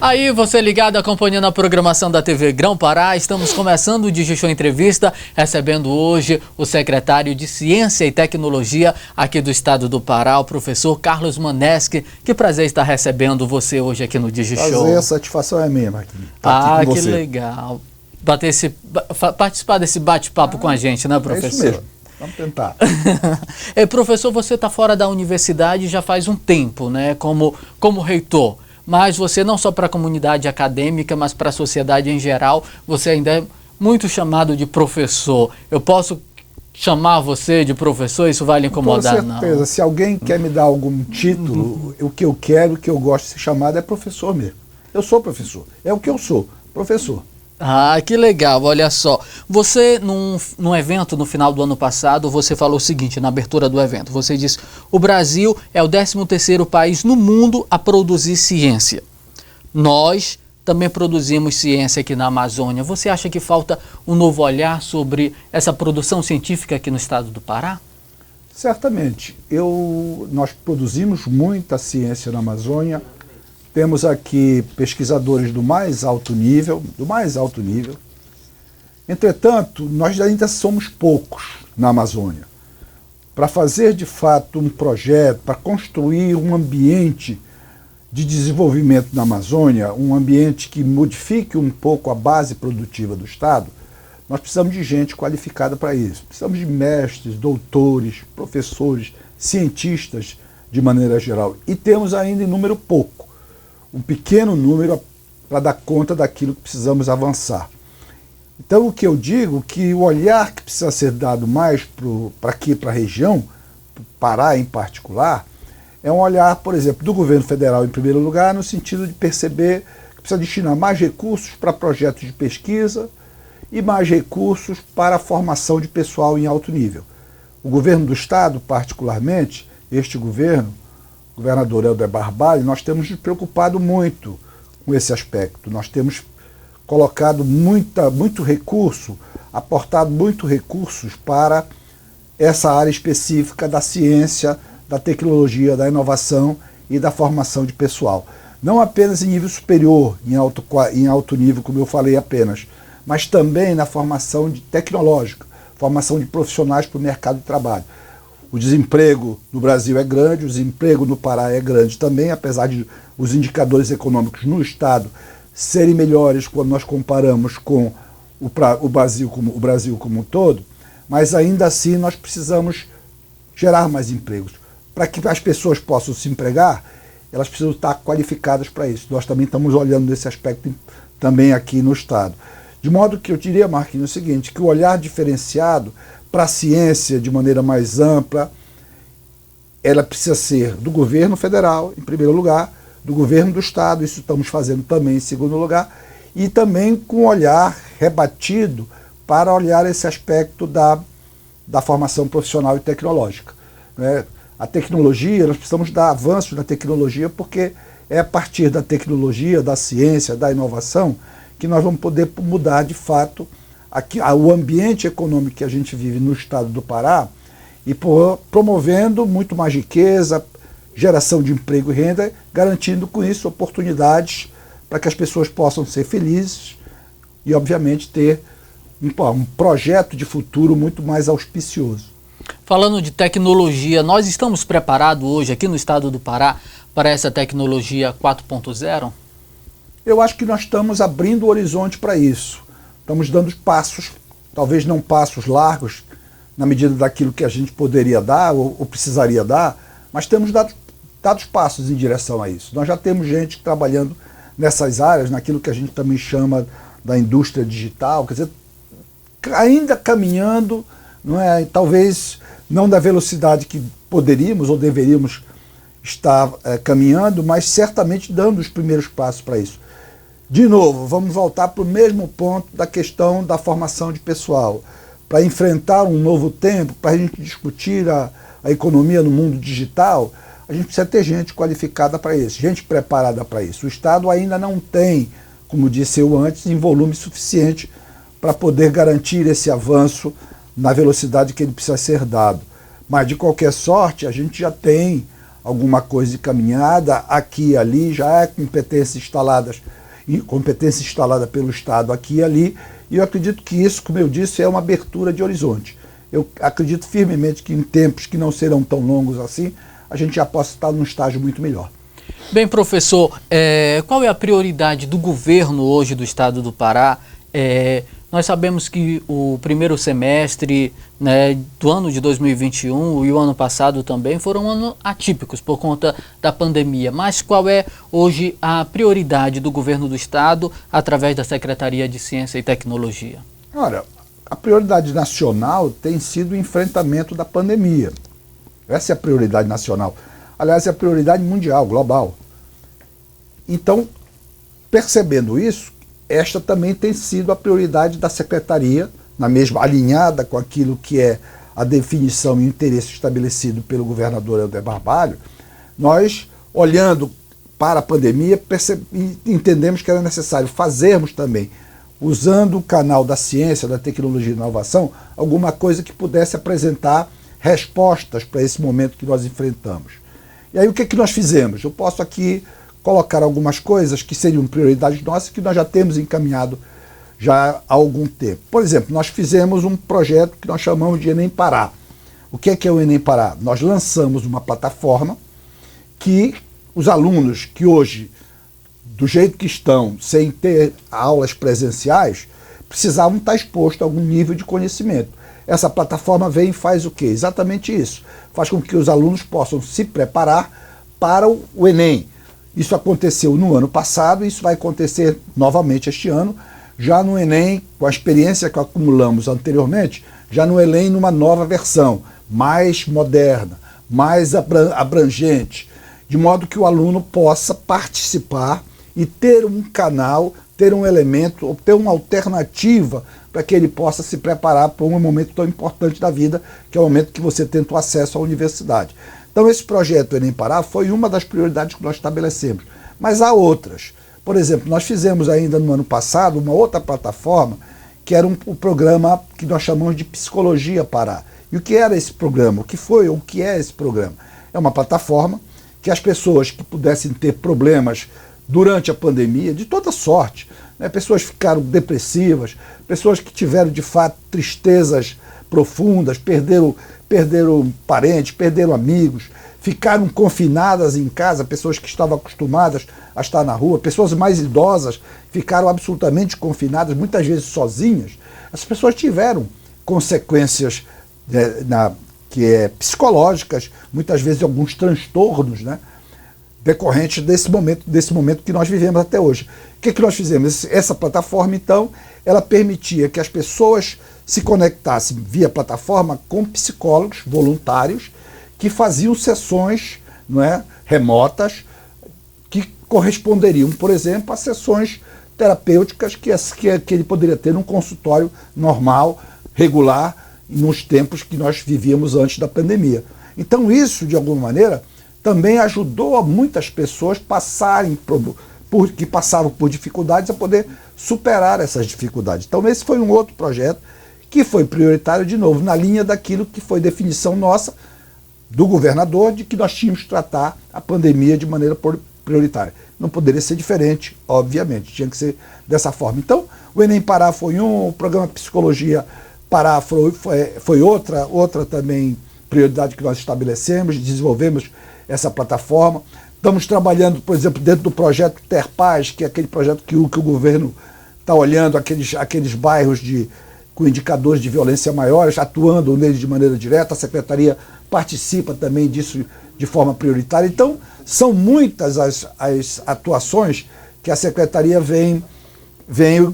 Aí, você ligado, acompanhando a programação da TV Grão-Pará, estamos começando o DigiShow Entrevista, recebendo hoje o secretário de Ciência e Tecnologia aqui do estado do Pará, o professor Carlos Maneschi. Que prazer estar recebendo você hoje aqui no DigiShow. Prazer, a satisfação é minha, Marquinhos. Que legal. Participar desse bate-papo com a gente, né, professor? É isso mesmo. Vamos tentar. Professor, você está fora da universidade já faz um tempo, né, como reitor. Mas você não só para a comunidade acadêmica, mas para a sociedade em geral, você ainda é muito chamado de professor. Eu posso chamar você de professor? Isso vai lhe incomodar? Com certeza. Não. Se alguém quer me dar algum título, o que eu quero, o que eu gosto de ser chamado é professor mesmo. Eu sou professor. É o que eu sou, professor. Ah, que legal, olha só. Você, num evento no final do ano passado, você falou o seguinte, na abertura do evento, você disse: o Brasil é o 13º país no mundo a produzir ciência. Nós também produzimos ciência aqui na Amazônia. Você acha que falta um novo olhar sobre essa produção científica aqui no estado do Pará? Certamente. Nós produzimos muita ciência na Amazônia. Temos aqui pesquisadores do mais alto nível. Entretanto, nós ainda somos poucos na Amazônia. Para fazer de fato um projeto, para construir um ambiente de desenvolvimento na Amazônia, um ambiente que modifique um pouco a base produtiva do Estado, nós precisamos de gente qualificada para isso. Precisamos de mestres, doutores, professores, cientistas de maneira geral. E temos ainda em número pouco. Um pequeno número para dar conta daquilo que precisamos avançar. Então, o que eu digo é que o olhar que precisa ser dado mais para aqui, para a região, para o Pará em particular, é um olhar, por exemplo, do governo federal em primeiro lugar, no sentido de perceber que precisa destinar mais recursos para projetos de pesquisa e mais recursos para a formação de pessoal em alto nível. O governo do estado, particularmente, este governo, governador Helder Barbalho, nós temos nos preocupado muito com esse aspecto. Nós temos colocado muito recurso, aportado muito recursos para essa área específica da ciência, da tecnologia, da inovação e da formação de pessoal. Não apenas em nível superior, em alto nível, como eu falei apenas, mas também na formação tecnológica, formação de profissionais para o mercado de trabalho. O desemprego no Brasil é grande, o desemprego no Pará é grande também, apesar de os indicadores econômicos no estado serem melhores quando nós comparamos com o Brasil como um todo, mas ainda assim nós precisamos gerar mais empregos. Para que as pessoas possam se empregar, elas precisam estar qualificadas para isso. Nós também estamos olhando nesse aspecto também aqui no estado. De modo que eu diria, Marquinhos, o seguinte, que o olhar diferenciado para a ciência de maneira mais ampla, ela precisa ser do governo federal, em primeiro lugar, do governo do estado, isso estamos fazendo também em segundo lugar, e também com um olhar rebatido para olhar esse aspecto da formação profissional e tecnológica. Né? A tecnologia, nós precisamos dar avanços na tecnologia, porque é a partir da tecnologia, da ciência, da inovação, que nós vamos poder mudar de fato o ambiente econômico que a gente vive no estado do Pará e promovendo muito mais riqueza, geração de emprego e renda, garantindo com isso oportunidades para que as pessoas possam ser felizes e, obviamente, ter um projeto de futuro muito mais auspicioso. Falando de tecnologia, nós estamos preparados hoje aqui no estado do Pará para essa tecnologia 4.0? Eu acho que nós estamos abrindo o horizonte para isso. Estamos dando passos, talvez não passos largos, na medida daquilo que a gente poderia dar ou precisaria dar, mas temos dado passos em direção a isso. Nós já temos gente trabalhando nessas áreas, naquilo que a gente também chama da indústria digital, quer dizer, ainda caminhando, não é? Talvez não da velocidade que poderíamos ou deveríamos estar caminhando, mas certamente dando os primeiros passos para isso. De novo, vamos voltar para o mesmo ponto da questão da formação de pessoal. Para enfrentar um novo tempo, para a gente discutir a economia no mundo digital, a gente precisa ter gente qualificada para isso, gente preparada para isso. O Estado ainda não tem, como disse eu antes, em volume suficiente para poder garantir esse avanço na velocidade que ele precisa ser dado. Mas, de qualquer sorte, a gente já tem alguma coisa encaminhada, aqui e ali, já é competência instalada pelo Estado aqui e ali, e eu acredito que isso, como eu disse, é uma abertura de horizonte. Eu acredito firmemente que em tempos que não serão tão longos assim, a gente já possa estar num estágio muito melhor. Bem, professor, qual é a prioridade do governo hoje do estado do Pará? Nós sabemos que o primeiro semestre, né, do ano de 2021 e o ano passado também foram anos atípicos por conta da pandemia. Mas qual é hoje a prioridade do governo do estado através da Secretaria de Ciência e Tecnologia? Olha, a prioridade nacional tem sido o enfrentamento da pandemia. Essa é a prioridade nacional. Aliás, é a prioridade mundial, global. Então, percebendo isso, esta também tem sido a prioridade da Secretaria, na mesma alinhada com aquilo que é a definição e o interesse estabelecido pelo governador Helder Barbalho. Nós, olhando para a pandemia, entendemos que era necessário fazermos também, usando o canal da ciência, da tecnologia e inovação, alguma coisa que pudesse apresentar respostas para esse momento que nós enfrentamos. E aí o que nós fizemos? Eu posso aqui colocar algumas coisas que seriam prioridades nossas que nós já temos encaminhado já há algum tempo. Por exemplo, nós fizemos um projeto que nós chamamos de Enem Pará. O que é o Enem Pará? Nós lançamos uma plataforma que os alunos que hoje, do jeito que estão, sem ter aulas presenciais, precisavam estar expostos a algum nível de conhecimento. Essa plataforma vem e faz o quê? Exatamente isso. Faz com que os alunos possam se preparar para o Enem. Isso aconteceu no ano passado e isso vai acontecer novamente este ano, já no Enem, com a experiência que acumulamos anteriormente, já no Enem numa nova versão, mais moderna, mais abrangente, de modo que o aluno possa participar e ter um canal, ter um elemento, ou ter uma alternativa para que ele possa se preparar para um momento tão importante da vida, que é o momento que você tenta o acesso à universidade. Então esse projeto Enem Pará foi uma das prioridades que nós estabelecemos, mas há outras. Por exemplo, nós fizemos ainda no ano passado uma outra plataforma, que era um programa que nós chamamos de Psicologia Pará. E o que era esse programa? O que foi ou o que é esse programa? É uma plataforma que as pessoas que pudessem ter problemas durante a pandemia, de toda sorte, né? Pessoas ficaram depressivas, pessoas que tiveram de fato tristezas profundas, perderam parentes, perderam amigos, ficaram confinadas em casa, pessoas que estavam acostumadas a estar na rua, pessoas mais idosas ficaram absolutamente confinadas, muitas vezes sozinhas. Essas pessoas tiveram consequências psicológicas, muitas vezes alguns transtornos, né, decorrentes desse momento que nós vivemos até hoje. O que nós fizemos? Essa plataforma, então, ela permitia que as pessoas se conectassem via plataforma com psicólogos voluntários que faziam sessões, não é, remotas que corresponderiam, por exemplo, a sessões terapêuticas que ele poderia ter num consultório normal, regular, nos tempos que nós vivíamos antes da pandemia. Então isso, de alguma maneira, também ajudou a muitas pessoas que passavam por dificuldades a poder superar essas dificuldades. Então esse foi um outro projeto que foi prioritário, de novo, na linha daquilo que foi definição nossa, do governador, de que nós tínhamos que tratar a pandemia de maneira prioritária. Não poderia ser diferente, obviamente, tinha que ser dessa forma. Então, o Enem Pará foi um, o programa Psicologia Pará foi outra também prioridade que nós estabelecemos, desenvolvemos essa plataforma. Estamos trabalhando, por exemplo, dentro do projeto Ter Paz, que é aquele projeto que o governo está olhando, aqueles bairros com indicadores de violência maiores, atuando neles de maneira direta. A Secretaria participa também disso de forma prioritária. Então, são muitas as atuações que a Secretaria vem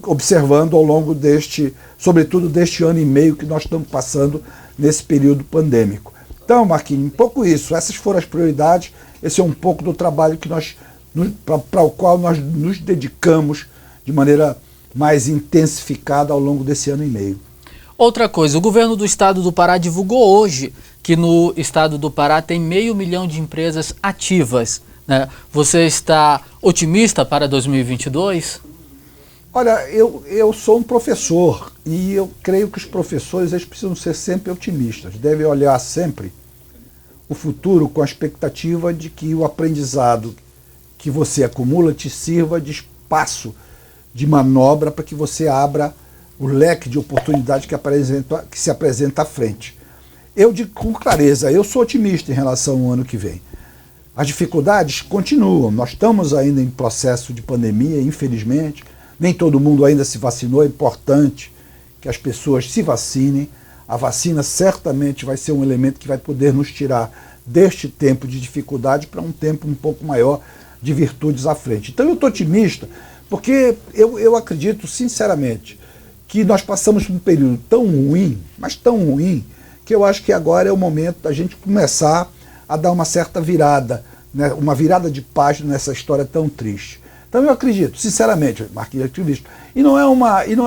observando ao longo sobretudo deste ano e meio que nós estamos passando nesse período pandêmico. Então, Marquinhos, um pouco isso. Essas foram as prioridades. Esse é um pouco do trabalho para o qual nós nos dedicamos de maneira mais intensificada ao longo desse ano e meio. Outra coisa, o governo do estado do Pará divulgou hoje que no estado do Pará tem 500 mil de empresas ativas, né? Você está otimista para 2022? Olha, eu sou um professor e eu creio que os professores eles precisam ser sempre otimistas, devem olhar sempre o futuro com a expectativa de que o aprendizado que você acumula te sirva de espaço de manobra para que você abra o leque de oportunidades que se apresenta à frente. Eu digo com clareza, eu sou otimista em relação ao ano que vem. As dificuldades continuam, nós estamos ainda em processo de pandemia, infelizmente, nem todo mundo ainda se vacinou, é importante que as pessoas se vacinem. A vacina certamente vai ser um elemento que vai poder nos tirar deste tempo de dificuldade para um tempo um pouco maior de virtudes à frente. Então eu estou otimista, porque eu acredito sinceramente que nós passamos por um período tão ruim, mas tão ruim, que eu acho que agora é o momento da gente começar a dar uma certa virada, né, uma virada de página nessa história tão triste. Então eu acredito, sinceramente, Marquinhos, acredito, e não é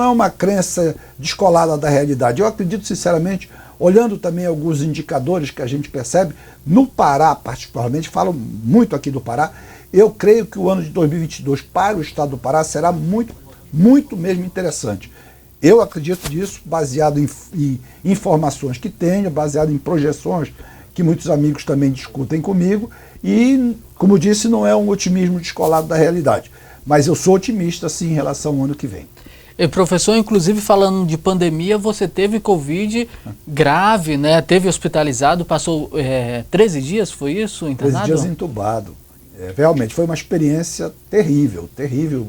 uma crença descolada da realidade. Eu acredito, sinceramente, olhando também alguns indicadores que a gente percebe, no Pará particularmente, falo muito aqui do Pará, eu creio que o ano de 2022 para o estado do Pará será muito, muito mesmo interessante. Eu acredito nisso, baseado em informações que tenho, baseado em projeções que muitos amigos também discutem comigo, e, como disse, não é um otimismo descolado da realidade, mas eu sou otimista, sim, em relação ao ano que vem. E, professor, inclusive falando de pandemia, você teve Covid grave, né? Teve hospitalizado, passou 13 dias, foi isso, internado? 13 dias entubado. Realmente foi uma experiência terrível, terrível.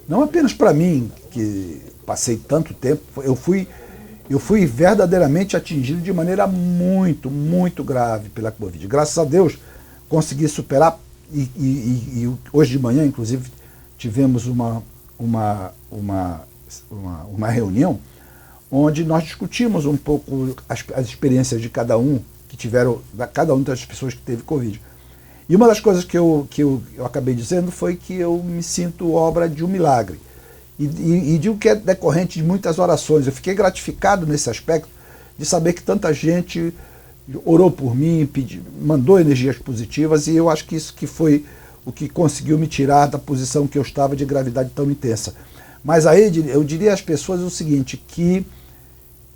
Não apenas para mim, que passei tanto tempo, eu fui verdadeiramente atingido de maneira muito, muito grave pela Covid. Graças a Deus, consegui superar e hoje de manhã, inclusive, tivemos uma reunião onde nós discutimos um pouco as experiências de cada um das pessoas que teve Covid. E uma das coisas que eu acabei dizendo foi que eu me sinto obra de um milagre. E digo que é decorrente de muitas orações. Eu fiquei gratificado nesse aspecto de saber que tanta gente orou por mim, mandou energias positivas, e eu acho que isso que foi o que conseguiu me tirar da posição que eu estava de gravidade tão intensa. Mas aí eu diria às pessoas o seguinte, que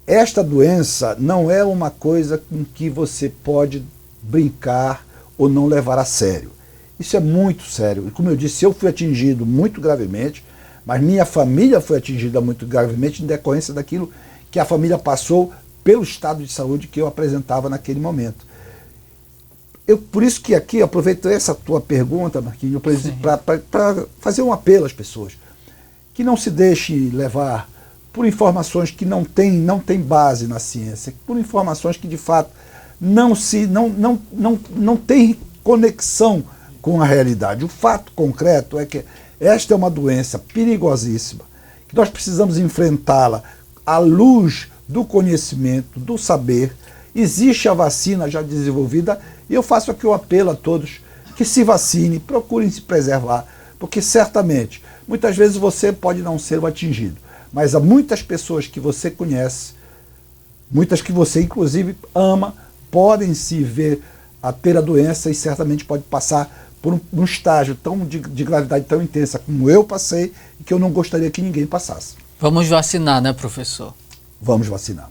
esta doença não é uma coisa com que você pode brincar ou não levar a sério. Isso é muito sério. E como eu disse, eu fui atingido muito gravemente, mas minha família foi atingida muito gravemente em decorrência daquilo que a família passou pelo estado de saúde que eu apresentava naquele momento. Por isso que aqui aproveito essa tua pergunta, Marquinhos, para fazer um apelo às pessoas. Que não se deixe levar por informações que não têm base na ciência, por informações que de fato não têm conexão com a realidade. O fato concreto é que esta é uma doença perigosíssima, que nós precisamos enfrentá-la à luz do conhecimento, do saber. Existe a vacina já desenvolvida, e eu faço aqui o apelo a todos que se vacinem, procurem se preservar, porque certamente, muitas vezes você pode não ser o atingido, mas há muitas pessoas que você conhece, muitas que você inclusive ama, podem se ver a ter a doença e certamente pode passar por um estágio de gravidade tão intensa como eu passei e que eu não gostaria que ninguém passasse. Vamos vacinar, né, professor? Vamos vacinar.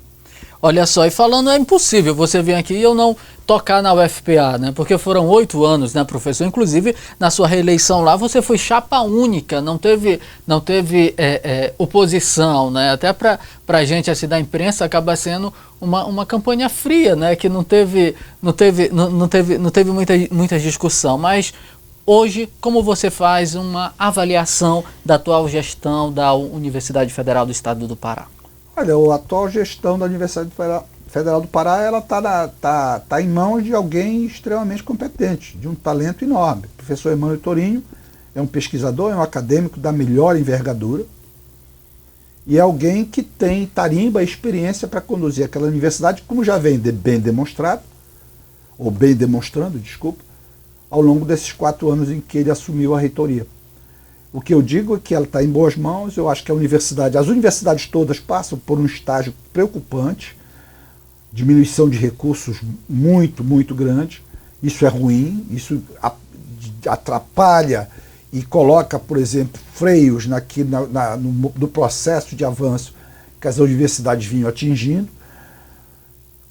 Olha só, e falando, é impossível você vir aqui e eu não tocar na UFPA, né? Porque foram 8 anos, né, professor? Inclusive, na sua reeleição lá, você foi chapa única, não teve oposição, né? Até para a gente, assim, da imprensa, acaba sendo uma campanha fria, né? Que não teve muita discussão. Mas hoje, como você faz uma avaliação da atual gestão da Universidade Federal do Estado do Pará? Olha, a atual gestão da Universidade Federal do Pará, ela tá em mãos de alguém extremamente competente, de um talento enorme. O professor Emmanuel Torinho é um pesquisador, é um acadêmico da melhor envergadura, e é alguém que tem tarimba e experiência para conduzir aquela universidade, como já vem bem demonstrado, ou bem demonstrando, desculpa, ao longo desses 4 anos em que ele assumiu a reitoria. O que eu digo é que ela está em boas mãos. Eu acho que as universidades todas passam por um estágio preocupante, diminuição de recursos muito, muito grande. Isso é ruim, isso atrapalha e coloca, por exemplo, freios no processo de avanço que as universidades vinham atingindo.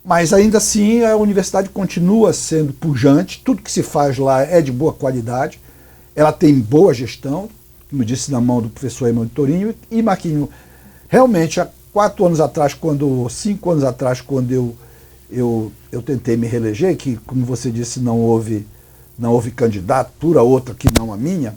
Mas ainda assim a universidade continua sendo pujante, tudo que se faz lá é de boa qualidade, ela tem boa gestão, como eu disse, na mão do professor Emmanuel Torinho. E Marquinhos, realmente há 5 anos atrás, quando eu tentei me reeleger, que como você disse não houve candidatura outra que não a minha,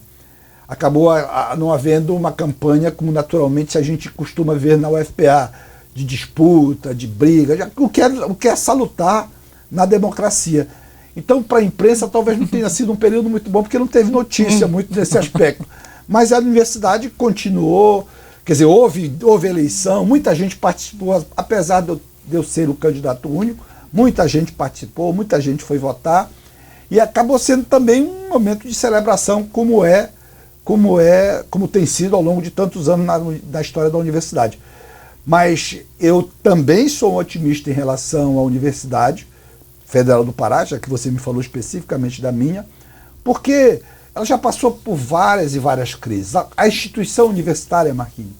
acabou não havendo uma campanha como naturalmente a gente costuma ver na UFPA, de disputa, de briga, o que é salutar na democracia. Então, para a imprensa, talvez não tenha sido um período muito bom, porque não teve notícia muito nesse aspecto. Mas a universidade continuou, quer dizer, houve eleição, muita gente participou, apesar de eu ser o candidato único, muita gente participou, muita gente foi votar, e acabou sendo também um momento de celebração, como tem sido ao longo de tantos anos na história da universidade. Mas eu também sou um otimista em relação à Universidade Federal do Pará, já que você me falou especificamente da minha, porque ela já passou por várias e várias crises. A instituição universitária, Marquinhos,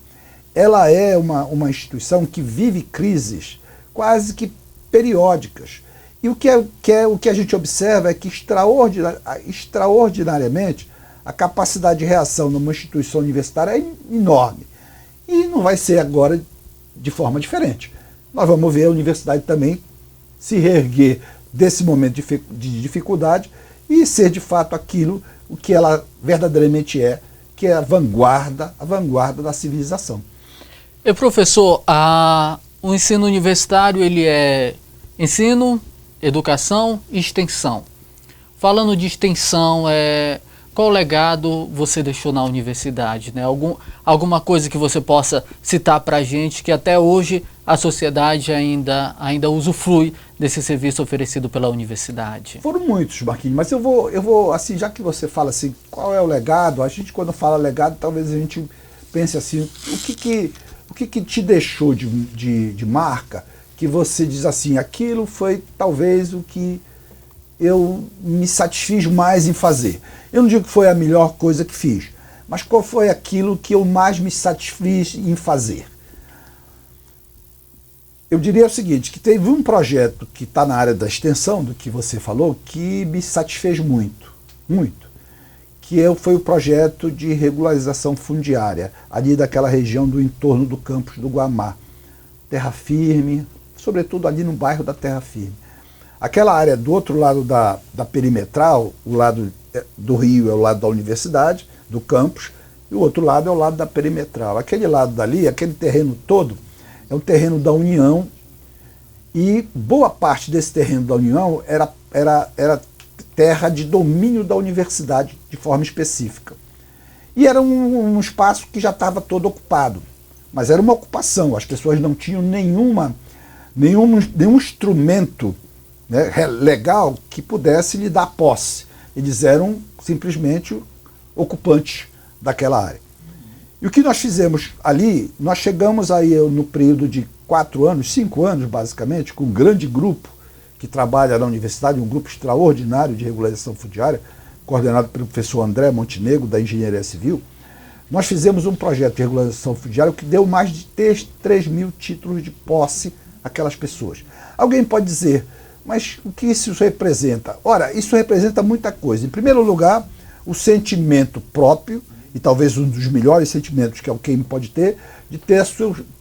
ela é uma instituição que vive crises quase que periódicas. E o que a gente observa é que, extraordinariamente, a capacidade de reação numa instituição universitária é enorme. E não vai ser agora de forma diferente. Nós vamos ver a universidade também se reerguer desse momento de dificuldade e ser de fato aquilo o que ela verdadeiramente é, que é a vanguarda da civilização. E professor, o ensino universitário ele é ensino, educação e extensão. Falando de extensão, qual legado você deixou na universidade, né? Alguma coisa que você possa citar para a gente que até hoje a sociedade ainda usufrui desse serviço oferecido pela universidade? Foram muitos, Marquinhos, mas eu vou assim, já que você fala assim, qual é o legado, a gente quando fala legado, talvez a gente pense assim, o que te deixou de marca, que você diz assim, aquilo foi talvez o que eu me satisfiz mais em fazer. Eu não digo que foi a melhor coisa que fiz, mas qual foi aquilo que eu mais me satisfiz em fazer? Eu diria o seguinte, que teve um projeto que está na área da extensão, do que você falou, que me satisfez muito, que foi o projeto de regularização fundiária, ali daquela região do entorno do campus do Guamá. Terra Firme, sobretudo ali no bairro da Terra Firme. Aquela área do outro lado da perimetral, o lado do rio é o lado da universidade, do campus, e o outro lado é o lado da perimetral. Aquele lado dali, aquele terreno todo, é um terreno da União, e boa parte desse terreno da União era terra de domínio da universidade, de forma específica. E era um espaço que já estava todo ocupado, mas era uma ocupação, as pessoas não tinham nenhum instrumento, né, legal que pudesse lhe dar posse. Eles eram simplesmente ocupantes daquela área. E o que nós fizemos ali, nós chegamos aí no período de 5 anos basicamente, com um grande grupo que trabalha na universidade, um grupo extraordinário de regularização fundiária, coordenado pelo professor André Montenegro, da Engenharia Civil. Nós fizemos um projeto de regularização fundiária que deu mais de 3 mil títulos de posse àquelas pessoas. Alguém pode dizer, mas o que isso representa? Ora, isso representa muita coisa. Em primeiro lugar, o sentimento próprio, e talvez um dos melhores sentimentos que alguém pode ter,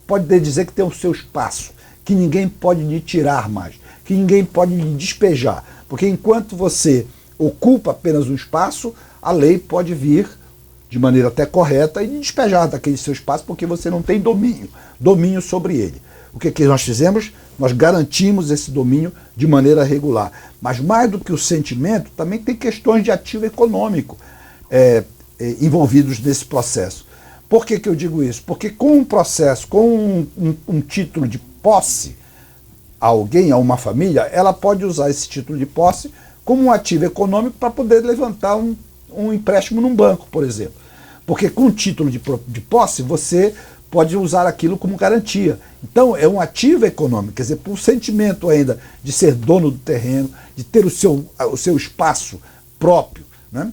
pode dizer que tem o seu espaço, que ninguém pode lhe tirar mais, que ninguém pode lhe despejar. Porque enquanto você ocupa apenas um espaço, a lei pode vir, de maneira até correta, e lhe despejar daquele seu espaço, porque você não tem domínio sobre ele. O que nós fizemos? Nós garantimos esse domínio de maneira regular. Mas mais do que o sentimento, também tem questões de ativo econômico envolvidos nesse processo. Por que eu digo isso? Porque com um processo, com um título de posse a alguém, a uma família, ela pode usar esse título de posse como um ativo econômico para poder levantar um empréstimo num banco, por exemplo. Porque com o título de posse, você pode usar aquilo como garantia. Então, é um ativo econômico, quer dizer, por sentimento ainda de ser dono do terreno, de ter o seu espaço próprio, né?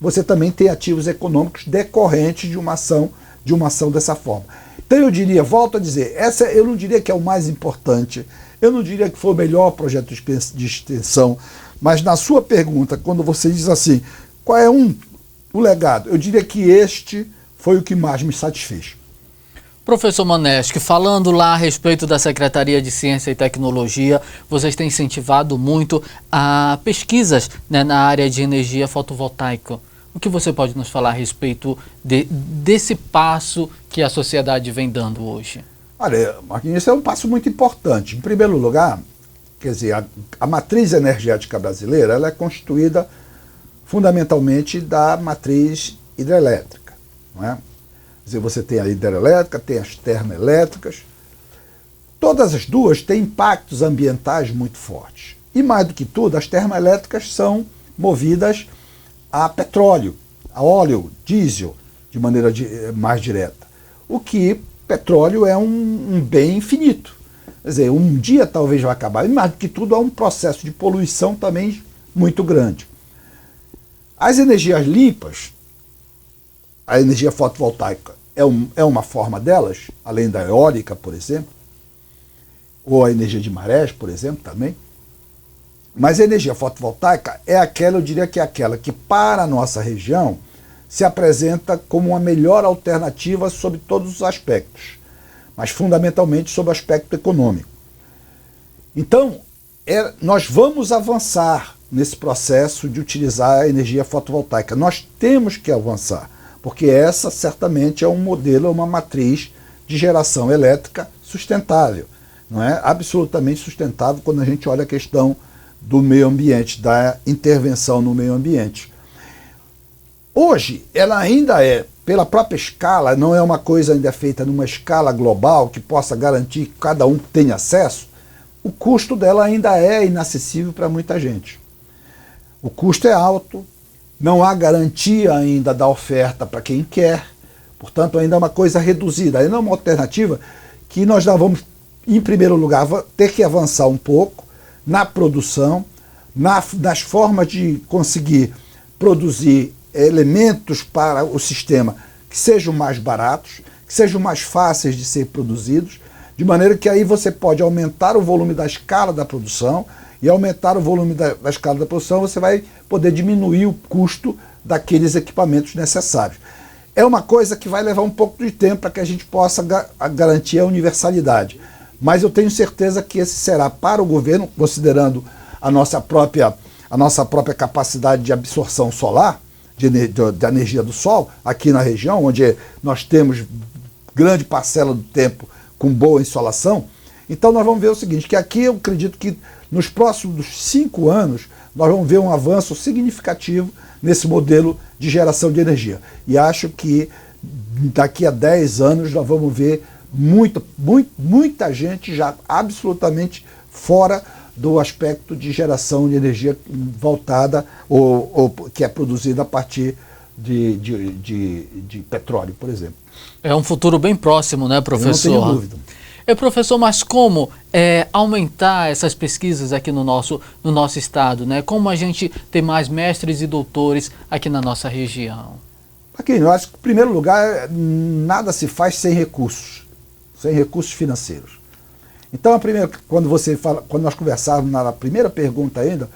Você também tem ativos econômicos decorrentes de uma ação de uma ação dessa forma. Então eu diria, volto a dizer, eu não diria que é o mais importante, eu não diria que foi o melhor projeto de extensão, mas na sua pergunta, quando você diz assim, qual é o legado? Eu diria que este foi o que mais me satisfez. Professor Maneschi, falando lá a respeito da Secretaria de Ciência e Tecnologia, vocês têm incentivado muito a pesquisas, né, na área de energia fotovoltaica. O que você pode nos falar a respeito desse passo que a sociedade vem dando hoje? Olha, Marquinhos, esse é um passo muito importante. Em primeiro lugar, quer dizer, a matriz energética brasileira ela é constituída fundamentalmente da matriz hidrelétrica, não é? Quer dizer, você tem a hidrelétrica, tem as termoelétricas. Todas as duas têm impactos ambientais muito fortes. E mais do que tudo, as termoelétricas são movidas a petróleo, a óleo, diesel, de maneira mais direta. O que petróleo é um bem infinito. Quer dizer, um dia talvez vai acabar. E mais do que tudo, há um processo de poluição também muito grande. As energias limpas, a energia fotovoltaica é uma forma delas, além da eólica, por exemplo, ou a energia de marés, por exemplo, também. Mas a energia fotovoltaica é aquela, eu diria que é aquela que, para a nossa região, se apresenta como uma melhor alternativa sobre todos os aspectos, mas fundamentalmente sobre o aspecto econômico. Então, nós vamos avançar nesse processo de utilizar a energia fotovoltaica. Nós temos que avançar, porque essa certamente é um modelo, é uma matriz de geração elétrica sustentável. Não é absolutamente sustentável quando a gente olha a questão do meio ambiente, da intervenção no meio ambiente. Hoje, ela ainda é, pela própria escala, não é uma coisa ainda feita numa escala global que possa garantir que cada um tenha acesso, o custo dela ainda é inacessível para muita gente. O custo é alto, não há garantia ainda da oferta para quem quer, portanto ainda é uma coisa reduzida, ainda é uma alternativa que nós já vamos, em primeiro lugar, ter que avançar um pouco na produção, nas formas de conseguir produzir elementos para o sistema que sejam mais baratos, que sejam mais fáceis de ser produzidos, de maneira que aí você pode aumentar o volume da escala da produção, e aumentar o volume da escala da produção você vai poder diminuir o custo daqueles equipamentos necessários. É uma coisa que vai levar um pouco de tempo para que a gente possa garantir a universalidade. Mas eu tenho certeza que esse será para o governo, considerando a nossa própria capacidade de absorção solar, da energia do sol, aqui na região, onde nós temos grande parcela do tempo com boa insolação. Então nós vamos ver o seguinte, que aqui eu acredito que nos próximos 5 anos nós vamos ver um avanço significativo nesse modelo de geração de energia. E acho que daqui a 10 anos nós vamos ver muita gente já absolutamente fora do aspecto de geração de energia voltada ou que é produzida a partir de petróleo, por exemplo. É um futuro bem próximo, né, professor? Eu não tenho dúvida. Professor, mas como aumentar essas pesquisas aqui no nosso estado, né? Como a gente ter mais mestres e doutores aqui na nossa região? Aqui, eu acho que, em primeiro lugar, nada se faz sem recursos financeiros. Então, quando nós conversávamos na primeira pergunta ainda,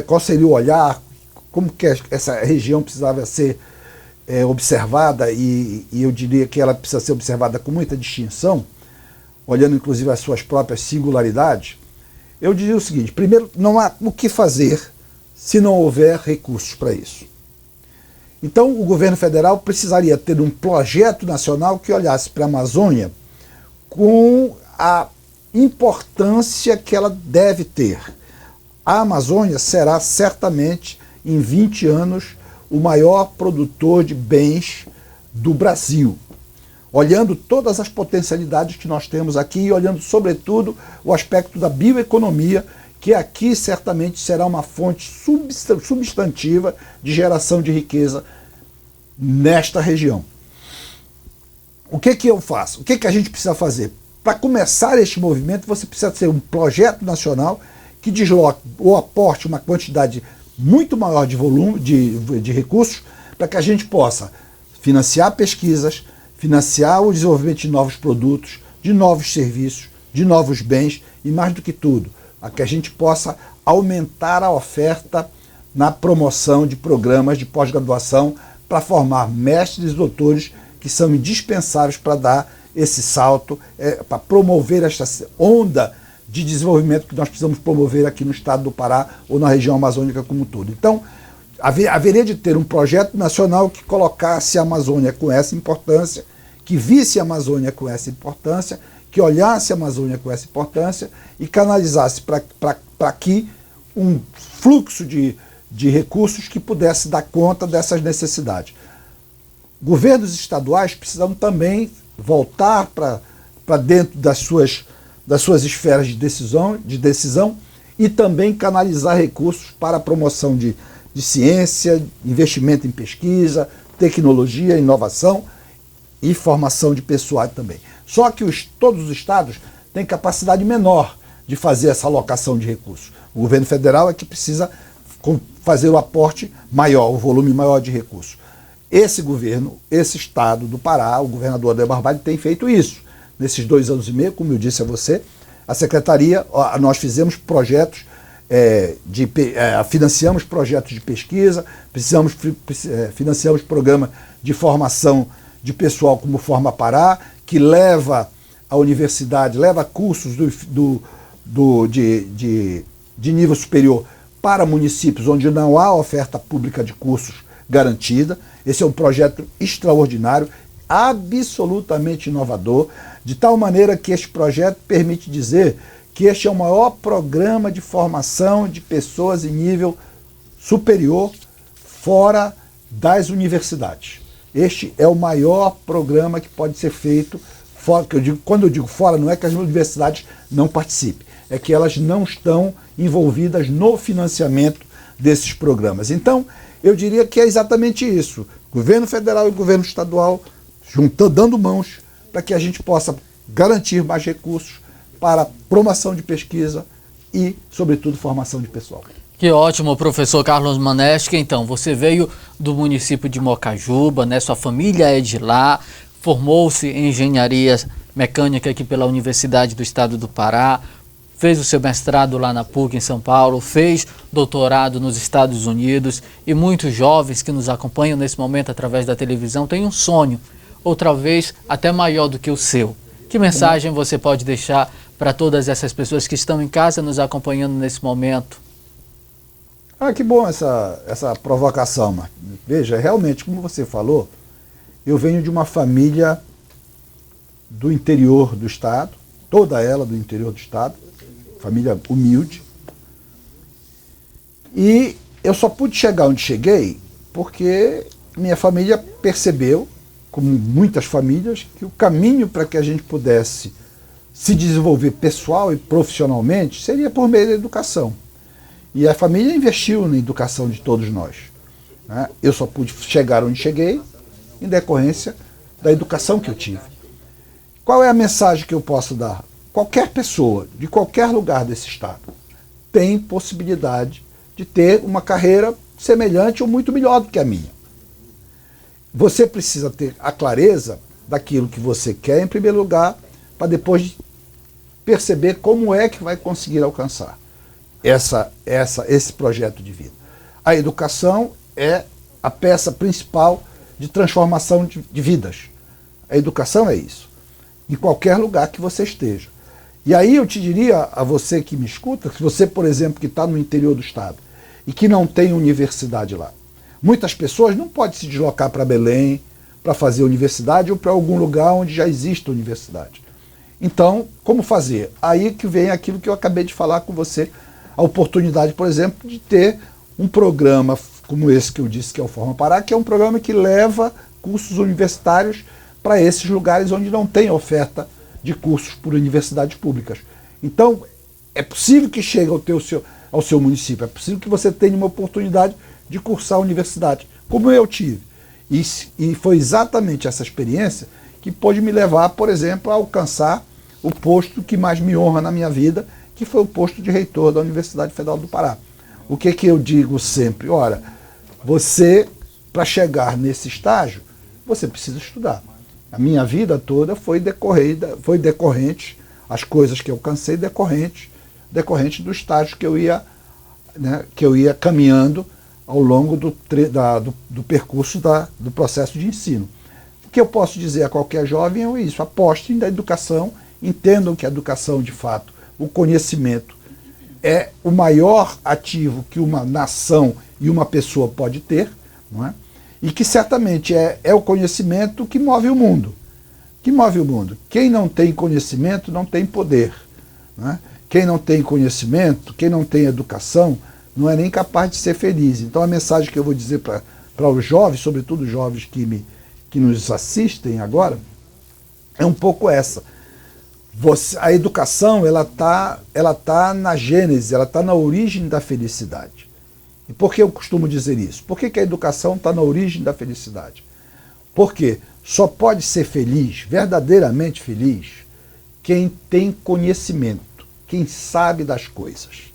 qual seria o olhar, como que essa região precisava ser observada, e eu diria que ela precisa ser observada com muita distinção, olhando inclusive as suas próprias singularidades, eu diria o seguinte: primeiro, não há o que fazer se não houver recursos para isso. Então, o governo federal precisaria ter um projeto nacional que olhasse para a Amazônia com a importância que ela deve ter. A Amazônia será certamente, em 20 anos, o maior produtor de bens do Brasil, olhando todas as potencialidades que nós temos aqui e olhando, sobretudo, o aspecto da bioeconomia, que aqui certamente será uma fonte substantiva de geração de riqueza nesta região. O que eu faço? O que a gente precisa fazer? Para começar este movimento, você precisa ter um projeto nacional que desloque ou aporte uma quantidade muito maior de volume, de recursos, para que a gente possa financiar pesquisas, financiar o desenvolvimento de novos produtos, de novos serviços, de novos bens e, mais do que tudo, a que a gente possa aumentar a oferta na promoção de programas de pós-graduação para formar mestres e doutores que são indispensáveis para dar esse salto, para promover esta onda de desenvolvimento que nós precisamos promover aqui no estado do Pará ou na região amazônica como um todo. Então, haveria de ter um projeto nacional que colocasse a Amazônia com essa importância, que visse a Amazônia com essa importância, que olhasse a Amazônia com essa importância e canalizasse para aqui um fluxo de recursos que pudesse dar conta dessas necessidades. Governos estaduais precisam também voltar para dentro das suas esferas de decisão e também canalizar recursos para a promoção de ciência, investimento em pesquisa, tecnologia, inovação e formação de pessoal também. Só que todos os estados têm capacidade menor de fazer essa alocação de recursos. O governo federal é que precisa fazer o aporte maior, o volume maior de recursos. Esse governo, esse estado do Pará, o governador Adair Barbalho tem feito isso. Nesses 2 anos e meio, como eu disse a você, a secretaria, nós fizemos projetos, financiamos projetos de pesquisa, financiamos programa de formação de pessoal como Forma Pará, que leva a universidade, leva cursos de nível superior para municípios onde não há oferta pública de cursos garantida. Esse é um projeto extraordinário, absolutamente inovador, de tal maneira que este projeto permite dizer que este é o maior programa de formação de pessoas em nível superior fora das universidades. Este é o maior programa que pode ser feito fora. Quando eu digo fora, não é que as universidades não participem, é que elas não estão envolvidas no financiamento desses programas. Então, eu diria que é exatamente isso. Governo federal e governo estadual dando mãos para que a gente possa garantir mais recursos para promoção de pesquisa e, sobretudo, formação de pessoal. Que ótimo, professor Carlos Maneschi. Então, você veio do município de Mocajuba, né? Sua família é de lá, formou-se em engenharia mecânica aqui pela Universidade do Estado do Pará, fez o seu mestrado lá na PUC em São Paulo, fez doutorado nos Estados Unidos, e muitos jovens que nos acompanham nesse momento através da televisão têm um sonho, outra vez até maior do que o seu. Que mensagem você pode deixar para todas essas pessoas que estão em casa nos acompanhando nesse momento? Que bom essa provocação, Marcos. Veja, realmente, como você falou, eu venho de uma família do interior do estado, toda ela do interior do estado, família humilde, e eu só pude chegar onde cheguei porque minha família percebeu, como muitas famílias, que o caminho para que a gente pudesse se desenvolver pessoal e profissionalmente seria por meio da educação. E a família investiu na educação de todos nós, né? Eu só pude chegar onde cheguei em decorrência da educação que eu tive. Qual é a mensagem que eu posso dar? Qualquer pessoa, de qualquer lugar desse estado, tem possibilidade de ter uma carreira semelhante ou muito melhor do que a minha. Você precisa ter a clareza daquilo que você quer, em primeiro lugar, para depois perceber como é que vai conseguir alcançar esse projeto de vida. A educação é a peça principal de transformação de vidas. A educação é isso, em qualquer lugar que você esteja. E aí eu te diria a você que me escuta, se você, por exemplo, que está no interior do estado e que não tem universidade lá, muitas pessoas não podem se deslocar para Belém para fazer universidade ou para algum lugar onde já existe universidade. Então, como fazer? Aí que vem aquilo que eu acabei de falar com você, a oportunidade, por exemplo, de ter um programa como esse que eu disse, que é o Forma Pará, que é um programa que leva cursos universitários para esses lugares onde não tem oferta de cursos por universidades públicas. Então, é possível que chegue ao seu município, é possível que você tenha uma oportunidade de cursar a universidade, como eu tive. E foi exatamente essa experiência que pôde me levar, por exemplo, a alcançar o posto que mais me honra na minha vida, que foi o posto de reitor da Universidade Federal do Pará. O que eu digo sempre? Ora, você, para chegar nesse estágio, você precisa estudar. A minha vida toda foi decorrente, as coisas que eu alcancei decorrente do estágio que eu ia caminhando ao longo do percurso do processo de ensino. O que eu posso dizer a qualquer jovem é isso: apostem na educação, entendam que a educação, de fato, o conhecimento é o maior ativo que uma nação e uma pessoa pode ter, não é? E que certamente é o conhecimento que move o mundo. Quem não tem conhecimento não tem poder, não é? Quem não tem conhecimento, quem não tem educação, não é nem capaz de ser feliz. Então a mensagem que eu vou dizer para os jovens, sobretudo os jovens que nos assistem agora, é um pouco essa. A educação ela tá na gênese, ela está na origem da felicidade. E por que eu costumo dizer isso? Por que a educação está na origem da felicidade? Porque só pode ser feliz, verdadeiramente feliz, quem tem conhecimento, quem sabe das coisas.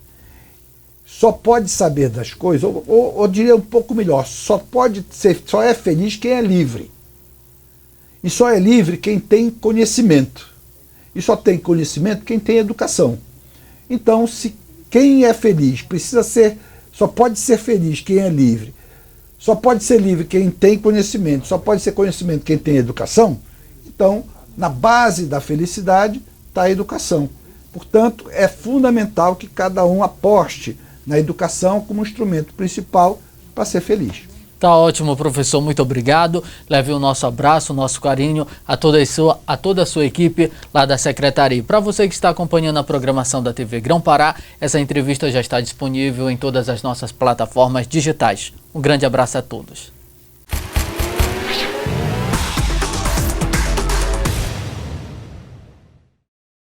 Só pode saber das coisas, ou diria um pouco melhor, só é feliz quem é livre. E só é livre quem tem conhecimento. E só tem conhecimento quem tem educação. Então, se quem é feliz só pode ser feliz quem é livre, só pode ser livre quem tem conhecimento, só pode ser conhecimento quem tem educação, então, na base da felicidade está a educação. Portanto, é fundamental que cada um aposte na educação como instrumento principal para ser feliz. Tá ótimo, professor, muito obrigado. Leve o nosso abraço, o nosso carinho a toda a sua equipe lá da Secretaria. Para você que está acompanhando a programação da TV Grão-Pará, essa entrevista já está disponível em todas as nossas plataformas digitais. Um grande abraço a todos.